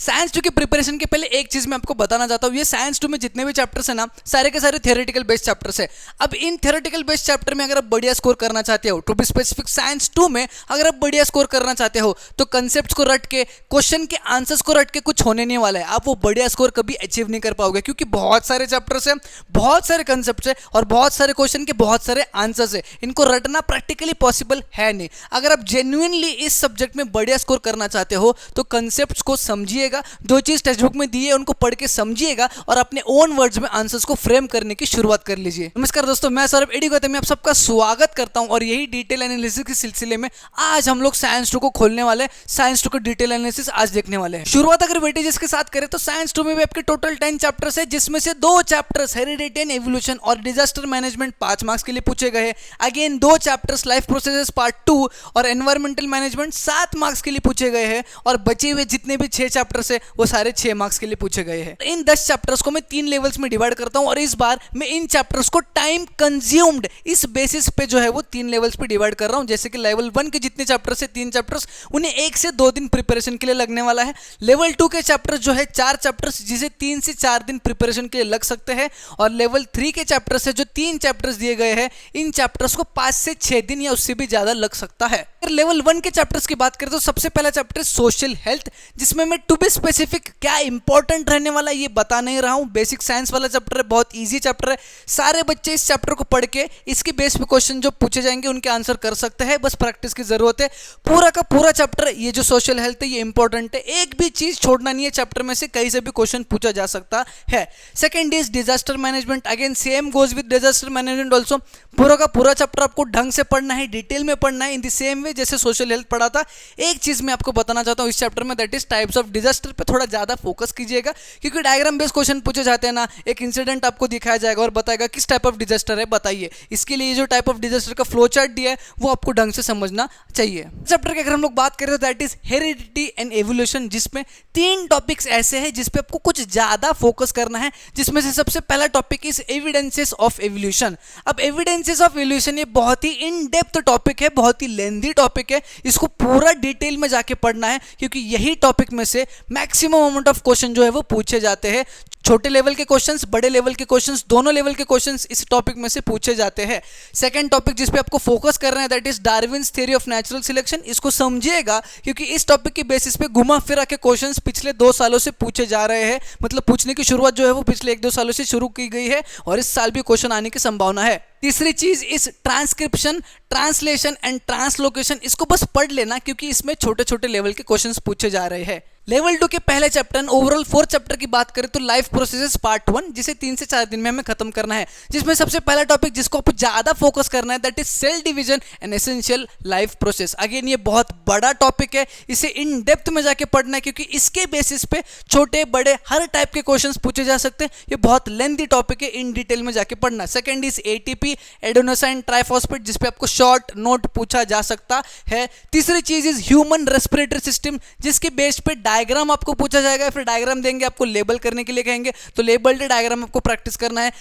Science 2 की preparation के पहले एक चीज मैं आपको बताना चाहता हूँ, ये साइंस 2 में जितने भी चैप्टर्स है ना, सारे के सारे थियोरेटिकल बेस्ड चैप्टर्स है। अब इन थियोरेटिकल बेस्ड चैप्टर में अगर आप बढ़िया स्कोर करना चाहते हो, टू बी स्पेसिफिक साइंस 2 में अगर आप बढ़िया स्कोर करना चाहते हो तो कंसेप्ट को रट के, क्वेश्चन के आंसर्स को रट के कुछ होने नहीं वाला है। आप वो बढ़िया स्कोर कभी अचीव नहीं कर पाओगे, क्योंकि बहुत सारे चैप्टर्स है, बहुत सारे कंसेप्ट है और बहुत सारे क्वेश्चन के बहुत सारे आंसर्स है। इनको रटना प्रैक्टिकली पॉसिबल है नहीं। अगर आप जेन्युइनली इस सब्जेक्ट में बढ़िया स्कोर करना चाहते हो तो कंसेप्ट को समझिएगा, जो चीज टेक्स्ट बुक में दी है उनको पढ़ के समझिएगा और अपने ओन वर्ड्स में आंसर्स को फ्रेम करने की शुरुआत कर लीजिए। नमस्कार दोस्तों, मैं सौरभ एडी गौतम में आप सबका स्वागत करता हूं और यही डिटेल एनालिसिस के सिलसिले में आज हम लोग साइंस 2 को खोलने वाले हैं। साइंस 2 का डिटेल एनालिसिस आज देखने वाले हैं। शुरुआत अगर वेटेजेस के साथ करें तो साइंस 2 में भी आपके टोटल 10 चैप्टर्स है, जिसमें से 2 चैप्टर्स हेरिडिटी एंड एवोल्यूशन और डिजास्टर मैनेजमेंट 5 मार्क्स के लिए पूछे गए। Again 2 chapters life processes part 2 और एनवायरमेंटल मैनेजमेंट 7 मार्क्स के लिए पूछे गए हैं और बचे हुए जितने भी 6 चैप्टर्स है वो सारे 6 मार्क्स के लिए पूछे गए हैं। इन 10 चैप्टर्स को मैं 3 लेवल्स में डिवाइड करता हूं और इस बार मैं इन चैप्टर्स को टाइम कंज्यूम्ड इस बेसिस पे जो है वो 3 लेवल्स पे डिवाइड कर रहा हूं। जैसे कि लेवल 1 के जितने चैप्टर्स है 3 चैप्टर्स, उन्हें 1 से 2 दिन प्रिपरेशन के लिए लगने वाला है। लेवल 2 के चैप्टर्स जो है 4 चैप्टर्स, जिसे 3 से 4 दिन प्रिपरेशन के लिए लग सकते हैं। और लेवल 3 के चैप्टर्स है जो 3 चैप्टर्स दिए गए हैं, इन चैप्टर्स को 5 से 6 दिन या उससे भी ज्यादा लग सकता है। लेवल 1 के चैप्टर्स की बात करें तो सबसे पहला चैप्टर सोशल हेल्थ, जिसमें मैं टू बी स्पेसिफिक क्या इंपॉर्टेंट रहने वाला ये बता नहीं रहा हूं। बेसिक साइंस वाला चैप्टर है, बहुत इजी चैप्टर है। सारे बच्चे इस चैप्टर को पढ़ के इसके बेस पे क्वेश्चन जो पूछे जाएंगे उनके आंसर कर सकते हैं, बस प्रैक्टिस की जरूरत है। पूरा का पूरा चैप्टर ये जो सोशल हेल्थ है ये इंपॉर्टेंट है, एक भी चीज छोड़ना नहीं है चैप्टर में से, कहीं से भी क्वेश्चन पूछा जा सकता है। Second is disaster management, again same goes with disaster management also. पूरा का पूरा चैप्टर आपको ढंग से पढ़ना है, डिटेल में पढ़ना है, इन द सेम वे जैसे सोशल हेल्थ पढ़ा था। एक चीज मैं आपको बताना चाहता हूं इस चैप्टर में, that is types of disaster पे थोड़ा ज्यादा फोकस कीजिएगा, क्योंकि डायग्राम बेस्ड क्वेश्चन पूछे जाते हैं ना, एक इंसिडेंट आपको दिखाया जाएगा और बताएगा किस टाइप ऑफ डिजास्टर है बताइए। इसके लिए जो टाइप ऑफ डिजास्टर का फ्लो चार्ट दिया है वो आपको ढंग से समझना चाहिए। चैप्टर की अगर हम लोग बात करें तो that is heredity and evolution, जिसमें 3 टॉपिक्स ऐसे हैं जिस पे आपको कुछ ज्यादा फोकस करना है, जिसमें से सबसे पहला topic is evidences of evolution. अब एविडेंसेस ऑफ एवोल्यूशन ये बहुत ही इन डेप्थ टॉपिक है, बहुत ही लेंथी टॉपिक है, इसको पूरा डिटेल में जाके पढ़ना है, क्योंकि यही टॉपिक में से मैक्सिमम अमाउंट ऑफ क्वेश्चन जो है वो पूछे जाते हैं। छोटे लेवल के क्वेश्चंस, बड़े लेवल के क्वेश्चंस, दोनों लेवल के क्वेश्चंस इस टॉपिक में से पूछे जाते हैं। सेकंड टॉपिक जिस पे आपको फोकस करना है that is Darwin's theory of natural selection. इसको समझिएगा, क्योंकि इस टॉपिक की बेसिस पे घुमा फिरा के क्वेश्चंस पिछले 2 सालों से पूछे जा रहे हैं, मतलब पूछने की शुरुआत जो है वो पिछले 1-2 सालों से शुरू की गई है और इस साल भी क्वेश्चन आने की संभावना है। तीसरी चीज इस ट्रांसक्रिप्शन, ट्रांसलेशन एंड ट्रांसलोकेशन, इसको बस पढ़ लेना, क्योंकि इसमें छोटे छोटे लेवल के क्वेश्चंस पूछे जा रहे हैं। लेवल 2 के पहले चैप्टर ओवरऑल 4 चैप्टर की बात करें तो लाइफ प्रोसेसेस पार्ट 1, जिसे 3 से 4 दिन में हमें खत्म करना है, जिसमें सबसे पहला टॉपिक जिसको आपको ज्यादा फोकस करना है that is cell division and essential life process. Again ये बहुत बड़ा टॉपिक है, इसे इन डेप्थ में जाके पढ़ना है, क्योंकि इसके बेसिस पे छोटे बड़े हर टाइप के क्वेश्चंस पूछे जा सकते हैं। ये बहुत लेंथी टॉपिक है, इन डिटेल में जाके पढ़ना। Second is ATP, adenosine triphosphate, जिसपे आपको शॉर्ट नोट पूछा जा सकता है। तीसरी चीज इज ह्यूमन रेस्पिरेटरी सिस्टम, जिसके बेस पे डायग्राम आपको पूछा जाएगा, फिर डायग्राम देंगे आपको लेबल करने के लिए कहेंगे, तो लेबल्ड डायग्राम आपको प्रैक्टिस करना है।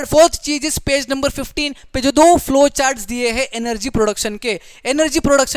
फोर्थ चीज इज पेज नंबर 15 पे जो 2 फ्लो चार्ट्स दिए हैं एनर्जी प्रोडक्शन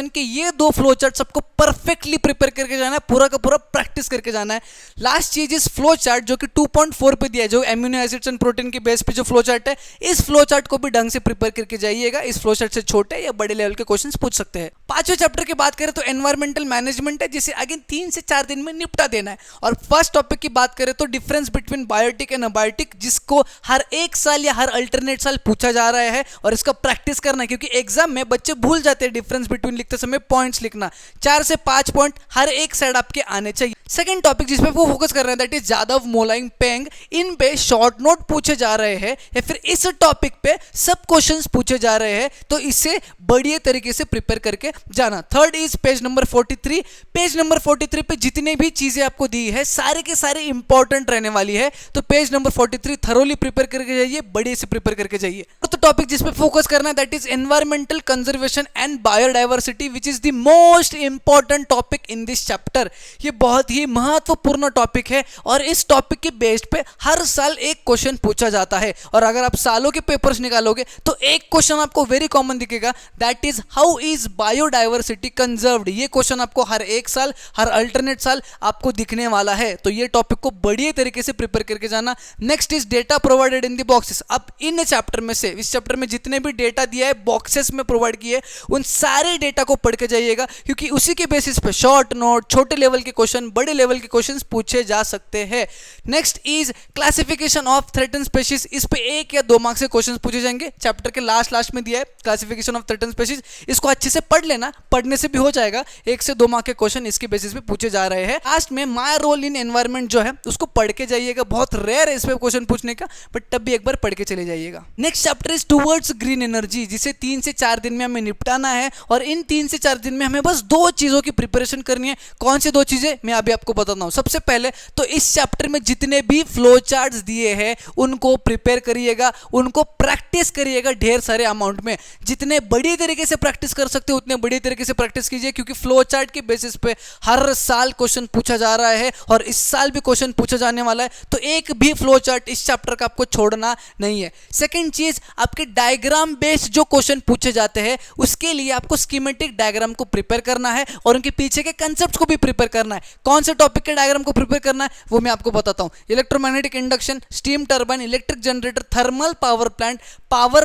के, ये 2 फ्लो चार्ट्स आपको परफेक्टली प्रिपेयर करके जाना है, पूरा का पूरा प्रैक्टिस करके जाना है। लास्ट चीज इज फ्लो चार्ट, जो कि 2.4 पे दिया है, जो एमिनो एसिड्स एंड प्रोटीन के बेस पे जो फ्लो चार्ट है, इस फ्लो चार्ट को भी ढंग से प्रिपेयर करके जाइएगा। इस फ्लो चार्ट से छोटे या बड़े लेवल के क्वेश्चंस पूछ सकते हैं। 5वें चैप्टर की बात करें तो एनवायरमेंटल मैनेजमेंट है, जिसे अगेन 3 से 4 दिन में निपटा देना है। और फर्स्ट टॉपिक की बात करें तो difference between biotic and abiotic, जिसको हर 1 साल या हर अल्टरनेट साल पूछा जा रहा है और इसका प्रैक्टिस करना है, क्योंकि एग्जाम में बच्चे भूल जाते हैं डिफरेंस बिटवीन लिखते समय पॉइंट्स लिखना। 4 से 5 पॉइंट हर एक साइड आपके आने चाहिए। सेकंड टॉपिक जिसपे वो फोकस कर रहे हैं दैट इज जादव, मोलाइंग, पेंग, इन पे शॉर्ट नोट पूछे जा रहे हैं या फिर इस टॉपिक पे सब क्वेश्चंस पूछे जा रहे हैं, तो इसे बढ़िया तरीके से प्रिपेयर करके जाना। Third is page number 43, page number 43 पे जितने भी चीजें आपको दी है सारे के सारे इंपॉर्टेंट रहने वाली है, तो पेज नंबर 43 थरोली प्रिपेयर करके जाइए। जाइए, बढ़िया से प्रिपेयर करके जाइए। तो टॉपिक जिस पे फोकस करना है that is environmental conservation and biodiversity, which is the most important topic in this chapter. ये बहुत ही महत्वपूर्ण टॉपिक है और इस टॉपिक के बेस पे हर साल एक क्वेश्चन पूछा जाता है। और अगर आप सालों के पेपर्स निकालोगे तो एक क्वेश्चन आपको वेरी कॉमन दिखेगा, that is how is biodiversity conserved. ये क्वेश्चन आपको हर एक साल, हर अल्टरनेट साल आपको दिखने वाला है। तो ये टॉपिक को बढ़िया तरीके से प्रिपेयर करके जाना। Next is data provided in the boxes. अब इन चैप्टर में से, इस चैप्टर में जितने भी डेटा दिया है बॉक्सेस में प्रोवाइड किए, उन सारे डेटा को पढ़ के जाइएगा, क्योंकि उसी के बेसिस पे शॉर्ट नोट, छोटे लेवल के क्वेश्चन, बड़े लेवल के क्वेश्चन पूछे जा सकते हैं। Next is classification of threaten species. इस पे 1 या 2 मार्क्स के क्वेश्चन पूछे जाएंगे। चैप्टर के लास्ट में दिया है क्लासिफिकेशन ऑफ थ्रेटन स्पीशीज। इसको अच्छे से पढ़ लेना, पढ़ने से भी हो जाएगा। 1 से 2 मार्क्स के क्वेश्चन इसके बेसिस पे पूछे जा रहे हैं। लास्ट में माय रोल इन एनवायरमेंट जो है उसको पढ़ के जाइएगा। बहुत रेयर है इस पे क्वेश्चन पूछने का, बट तब भी एक बार पढ़ के चले जाइएगा। Next chapter is towards green energy, जिसे 3 से 4 दिन में हमें निपटाना है। और इन 3 से 4 दिन में हमें बस 2 चीजों की प्रिपरेशन करनी है। कौन सी 2 चीजें मैं अभी आपको बताता हूं। सबसे पहले तो इस चैप्टर में जितने भी फ्लो चार्ट्स दिए हैं उनको प्रिपेयर करिएगा, उनको प्रैक्टिस करिएगा ढेर सारे अमाउंट में। जितने बड़ी तरीके से प्रैक्टिस कर सकते हो उतने बड़ी तरीके से प्रैक्टिस कीजिए, क्योंकि फ्लो चार्ट के बेसिस पे हर साल क्वेश्चन पूछा जा रहा है और इस साल भी क्वेश्चन पूछा जाने वाला है। तो एक भी फ्लो चार्ट इस चैप्टर का आपको छोड़ना नहीं है। सेकंड चीज, आपके डायग्राम बेस्ड जो क्वेश्चन पूछे जाते हैं उसके लिए आपको स्कीमेटिक डायग्राम को प्रिपेयर करना है और उनके पीछे के कंसेप्ट को भी प्रिपेयर करना है। कौन से टॉपिक के डायग्राम को प्रिपेयर करना है वो मैं आपको बताता हूं। Electromagnetic induction, steam turbine, electric generator, thermal power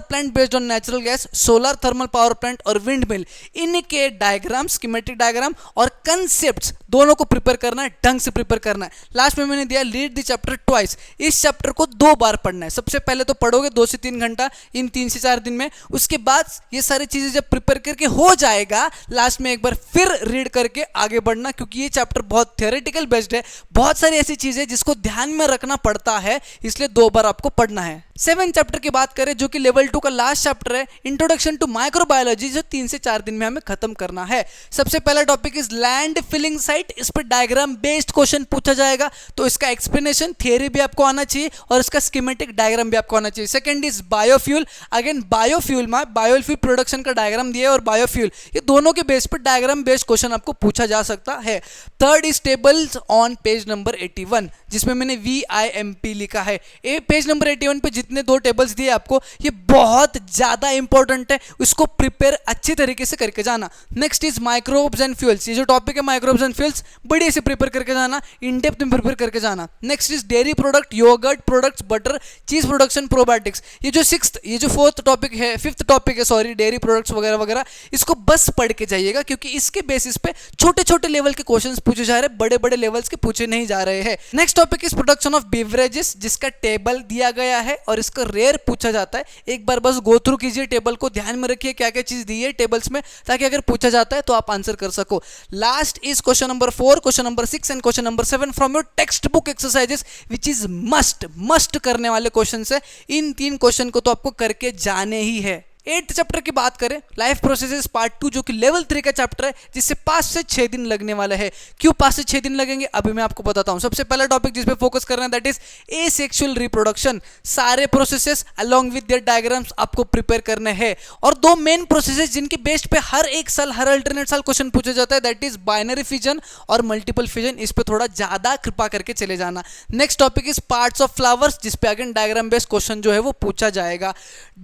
plant based on natural gas, solar thermal power plant और विंड मिल, इनके डायग्राम, स्कीमेटिक डायग्राम और कंसेप्ट्स दोनों को प्रिपेयर करना है, ढंग से प्रिपेयर करना है। लास्ट में मैंने दिया रीड द चैप्टर ट्वाइस। इस चैप्टर को 2 बार पढ़ना है। सबसे पहले तो पढ़ोगे 2 से 3 घंटा इन 3 से 4 दिन में। उसके बाद ये सारी चीजें जब प्रिपेयर करके हो जाएगा, लास्ट में एक बार फिर रीड करके आगे बढ़ना, क्योंकि ये चैप्टर बहुत थियोरेटिकल बेस्ड है। बहुत सारी ऐसी चीजें जिसको ध्यान में रखना पड़ता है, इसलिए 2 बार आपको पढ़ना है। 7 चैप्टर की बात करें जो कि लेवल 2 का लास्ट चैप्टर है, इंट्रोडक्शन टू माइक्रोबायोलॉजी, जो 3 से 4 दिन में हमें खत्म करना है। सबसे पहला topic is land filling site. इस पर डायग्राम बेस्ड क्वेश्चन पूछा जाएगा, तो इसका एक्सप्लेनेशन थियरी भी आपको आना चाहिए और इसका स्कीमेटिक डायग्राम भी आपको आना चाहिए। Second is biofuel. Again biofuel में बायोफ्यूल प्रोडक्शन का डायग्राम दिया है और बायोफ्यूल, ये दोनों के बेस पर डायग्राम बेस्ड क्वेश्चन आपको पूछा जा सकता है। Third is tables on page number 81, जिसमें मैंने VIMP लिखा है। पेज नंबर 81 पे जितने 2 टेबल्स दिए आपको, ये बहुत ज्यादा इंपॉर्टेंट है, उसको प्रिपेयर अच्छे तरीके से करके जाना। Next is microbes and fuels. ये जो टॉपिक है माइक्रोब्स एंड फ्यूल्स, बढ़िया से प्रिपेयर करके जाना, इन डेप्थ में प्रिपेयर करके जाना। Next is dairy product, yogurt products, butter, cheese production, probiotics. ये जो 4th टॉपिक है, 5th टॉपिक है सॉरी, डेयरी प्रोडक्ट्स वगैरह वगैरह, इसको बस पढ़ के जाइएगा, क्योंकि इसके बेसिस पे छोटे छोटे लेवल के क्वेश्चंस पूछे जा रहे हैं, बड़े बड़े लेवल्स के पूछे नहीं जा रहे हैं। Next topic is production of beverages, जिसका टेबल दिया गया है और इसका रेयर पूछा जाता है। एक बार बस गो थ्रू कीजिए टेबल को, ध्यान में रखिए क्या क्या चीज दी है टेबल्स में, ताकि अगर पूछा जाता है तो आप आंसर कर सको। Last is question number 4, question number 6 and question number 7 from your text book exercises, which is must करने वाले क्वेश्चन है। इन 3 क्वेश्चन को तो आपको करके जाने ही है। 8th चैप्टर की बात करें, लाइफ प्रोसेसेस पार्ट 2, जो कि लेवल 3 का चैप्टर है, जिससे 5 से 6 दिन लगने वाले हैं। क्यों 5 से 6 दिन लगेंगे अभी मैं आपको बताता हूं। सबसे पहला टॉपिक जिस पे फोकस करना है दैट इज एसेक्सुअल रिप्रोडक्शन। सारे processes along with their diagrams आपको प्रिपेयर करने हैं। और 2 मेन प्रोसेसेस जिनके बेस्ड पे हर एक साल, हर अल्टरनेट साल क्वेश्चन पूछा जाता है, दैट इज बाइनरी फिजन और मल्टीपल फिजन। इस पे थोड़ा ज्यादा कृपा करके चले जाना। Next topic is parts of flowers, जिस पे अगेन डायग्राम बेस्ड क्वेश्चन जो है वो पूछा जाएगा।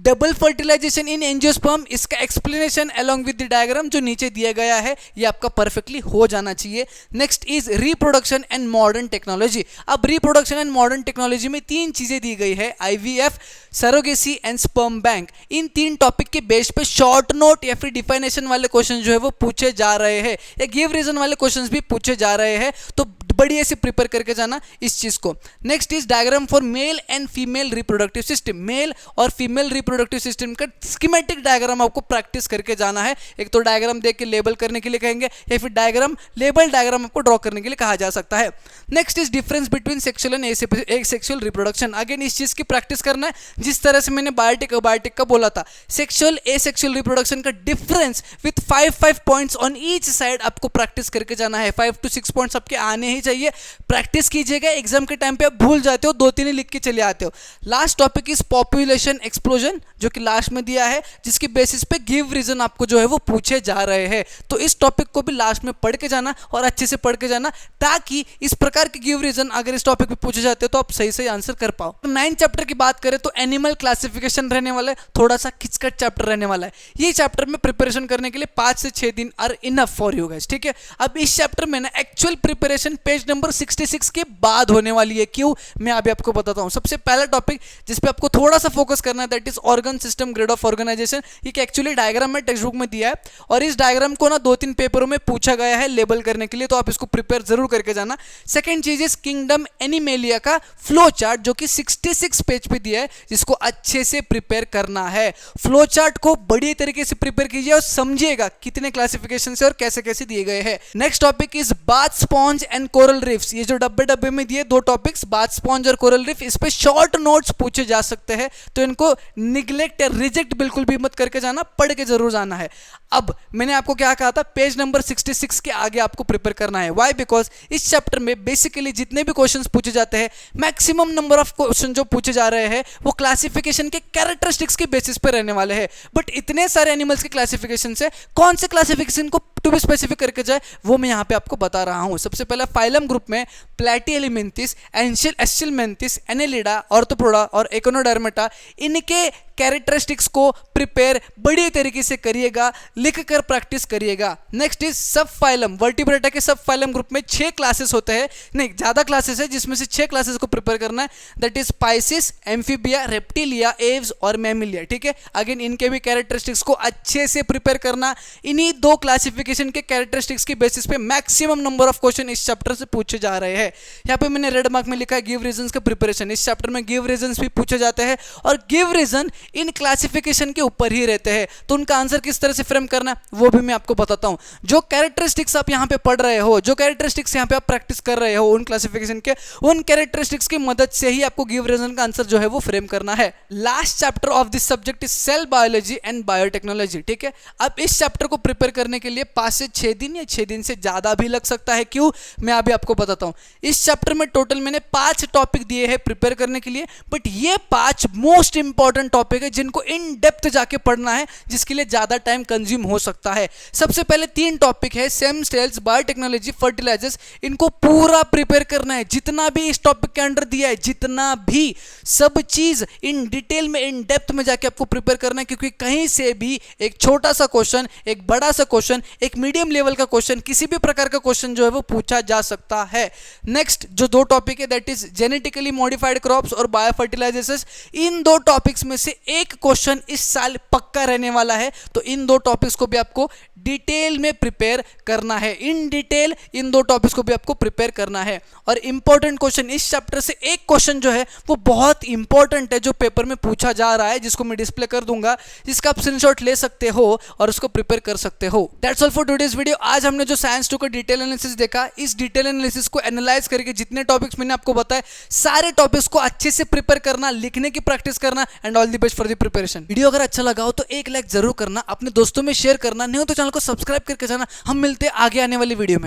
डबल फर्टिलाइजेशन इन एंजियोस्पर्म, इसका explanation along with the diagram जो नीचे दिया गया है, ये आपका परफेक्टली हो जाना चाहिए। Next is reproduction and modern technology. अब रिप्रोडक्शन एंड मॉडर्न टेक्नोलॉजी में 3 चीजें दी गई है, IVF, surrogacy and sperm bank. In 3 topic के बेस पे शॉर्ट नोट या फिर डिफाइनेशन वाले क्वेश्चन जो है वो पूछे जा रहे हैं, या गिव रीजन वाले क्वेश्चंस भी पूछे जा रहे हैं। तो बढ़िया से प्रिपेयर करके जाना इस चीज को। Next is diagram for male and female reproductive system. Male और फीमेल रिप्रोडक्टिव सिस्टम का स्कीमेटिक डायग्राम आपको प्रैक्टिस करके जाना है। एक तो डायग्राम देख के लेबल करने के लिए कहेंगे, या फिर लेबल डायग्राम आपको ड्रॉ करने के लिए कहा जा सकता है। Next is difference between sexual and asexual reproduction. Again इस चीज की प्रैक्टिस करना है, जिस तरह से मैंने बायोटिक का बोला था, सेक्सुअल एसेक्सुअल रिप्रोडक्शन का difference with 5 points on each side आपको प्रैक्टिस करके जाना है। 5 to 6 पॉइंट्स आपके आने ही चाहिए, प्रैक्टिस कीजिएगा, एग्जाम के टाइम पे आप भूल जाते हो, 2-3 ही लिख के चले आते हो। Last topic is population explosion, जो कि लास्ट में दिया है, जिसकी बेसिस पे गिव रीजन आपको जो है वो पूछे जा रहे हैं। तो इस टॉपिक को भी लास्ट में पढ़ के जाना और अच्छे से पढ़ के जाना, ताकि इस प्रकार के गिव रीजन अगर इस टॉपिक पे पूछे जाते हैं तो आप सही सही आंसर कर पाओ। 9 चैप्टर की बात करें तो एनिमल क्लासिफिकेशन रहने वाला है, थोड़ा सा खिचकट चैप्टर रहने वाला है। ये चैप्टर में प्रिपरेशन करने के लिए 5 से 6 दिन are enough for you guys, ठीक है। अब इस चैप्टर में ना एक्चुअल प्रिपरेशन पेज नंबर 66 के बाद होने वाली है। क्यों, मैं अभी आपको बताता हूं। सबसे पहला टॉपिक जिस पे आपको थोड़ा सा फोकस करना है, that is organ system grade of organisation. ये एक्चुअली डायग्राम में टेक्स्ट बुक में दिया है और इस डायग्राम को ना 2-3 पेपरों में पूछा गया है लेबल करने के लिए, तो आप इसको प्रिपेयर जरूर करके जाना। सेकंड चीज इज किंगडम एनिमेलिया का फ्लो चार्ट, जो कि 66 पेज पे दिया है, जिसको अच्छे से प्रिपेयर करना है। फ्लो चार्ट को बढ़िया तरीके से प्रिपेयर कीजिए और समझिएगा कितने क्लासिफिकेशन से और कैसे कैसे दिए गए हैं। Next topic is bath sponge and coral reefs. ये जो डब्बे में दिए 2 टॉपिक्स, बाथ स्पॉन्ज और कोरल रीफ, इस पे शॉर्ट नोट्स पूछे जा सकते हैं, तो इनको निगलेक्ट या रिजेक्ट बिल्कुल भी मत करके जाना, पढ़ के जरूर जाना है। अब मैंने आपको क्या कहा था, पेज नंबर 66 के आगे आपको प्रिपेयर करना है। वाई? बिकॉज इस चैप्टर में बेसिकली जितने भी क्वेश्चंस पूछे जाते हैं, मैक्सिमम नंबर ऑफ क्वेश्चन जो पूछे जा रहे हैं वो क्लासिफिकेशन के कैरेक्टरिस्टिक्स के बेसिस पे रहने वाले हैं। बट इतने सारे एनिमल्स के क्लासिफिकेशन से कौन से क्लासिफिकेशन को टू बी स्पेसिफिक करके जाए, वो मैं यहाँ पे आपको बता रहा हूँ। सबसे पहला फाइलम ग्रुप में प्लैटिहेल्मिन्थिस, एस्चिलमेंथिस, एनेलिडा, ऑर्थोपोडा और एकोनोडर्मेटा, इनके कैरेक्टरिस्टिक्स को प्रिपेयर बड़ी तरीके से करिएगा, लिख कर प्रैक्टिस करिएगा। नेक्स्ट इज सब फाइलम, वर्टिब्रेटा के सब फाइलम ग्रुप में 6 क्लासेस होते हैं, नहीं ज़्यादा क्लासेस है, जिसमें से 6 क्लासेस को प्रिपेयर करना है। That is Pisces, amphibia, reptilia, Aves और मैमिलिया, ठीक है। अगेन इनके भी कैरेक्टरिस्टिक्स को अच्छे से प्रिपेयर करना। इन्हीं 2 क्लासिफिकेशन के कैरेक्टरिस्टिक्स की बेसिस पे मैक्सिमम नंबर ऑफ क्वेश्चन इस चैप्टर से पूछे जा रहे हैं। यहाँ पे मैंने रेड मार्क में लिखा है गिव रीजंस का प्रिपरेशन। इस चैप्टर में गिव रीजंस भी पूछे जाते हैं और गिव रीजन इन क्लासिफिकेशन के ऊपर ही रहते हैं, तो उनका आंसर किस तरह से फ्रेम करना है वो भी मैं आपको बताता हूं। जो कैरेक्टरिस्टिक्स आप यहां पे पढ़ रहे हो, जो कैरेक्टरिस्टिक्स यहां पे आप प्रैक्टिस कर रहे हो उन क्लासिफिकेशन के, उन कैरेक्टरिस्टिक्स की मदद से ही आपको गिव रीजन का आंसर जो है वो फ्रेम करना है। Last chapter of this subject is cell biology and biotechnology, ठीक है। अब इस चैप्टर को प्रिपेयर करने के लिए 5 से 6 दिन या 6 दिन से ज्यादा भी लग सकता है। क्यों, मैं अभी आपको बताता हूं। इस चैप्टर में टोटल मैंने 5 टॉपिक दिए हैं प्रिपेयर करने के लिए, बट ये 5 मोस्ट इंपॉर्टेंट टॉपिक है जिनको इन डेप्थ जाके पढ़ना है, जिसके लिए ज्यादा टाइम कंज्यूम हो सकता है। सबसे पहले 3 टॉपिक है, सेम सेल्स, बायोटेक्नोलॉजी, फर्टिलाइजर्स। इनको पूरा प्रिपेयर करना है, जितना भी इस टॉपिक के अंडर दिया है, जितना भी सब चीज इन डिटेल में, इन डेप्थ में जाके आपको प्रिपेयर करना है, क्योंकि कहीं से भी एक छोटा सा क्वेश्चन, एक बड़ा सा क्वेश्चन, एक मीडियम लेवल का क्वेश्चन, किसी भी प्रकार का क्वेश्चन जो है वो पूछा जा सकता है। नेक्स्ट जो 2 टॉपिक है, that is genetically modified crops और बायो फर्टिलाइजर्स। इन 2 टॉपिक्स में से एक क्वेश्चन इस साल पक्का रहने वाला है, तो इन 2 टॉपिक्स को भी आपको डिटेल में प्रिपेयर करना है। इन डिटेल इन 2 टॉपिक्स को भी आपको प्रिपेयर करना है। और इंपॉर्टेंट क्वेश्चन इस चैप्टर से एक क्वेश्चन जो है वो बहुत इंपॉर्टेंट है, जो पेपर में पूछा जा रहा है, जिसको मैं डिस्प्ले कर दूंगा, जिसका आप स्क्रीनशॉट ले सकते हो और उसको प्रिपेयर कर सकते हो। That's all for today's video. आज हमने जो साइंस 2 का डिटेल एनालिसिस देखा, इस डिटेल एनालिसिस को एनालाइज करके जितने टॉपिक्स मैंने आपको बताए, सारे टॉपिक्स को अच्छे से प्रिपेयर करना, लिखने की प्रैक्टिस करना, and all the best for the preparation. Video अगर अच्छा लगा हो तो एक लाइक जरूर करना, अपने दोस्तों में शेयर करना, नहीं हो तो चैनल को सब्सक्राइब करके जाना। हम मिलते हैं आगे आने वाली वीडियो में।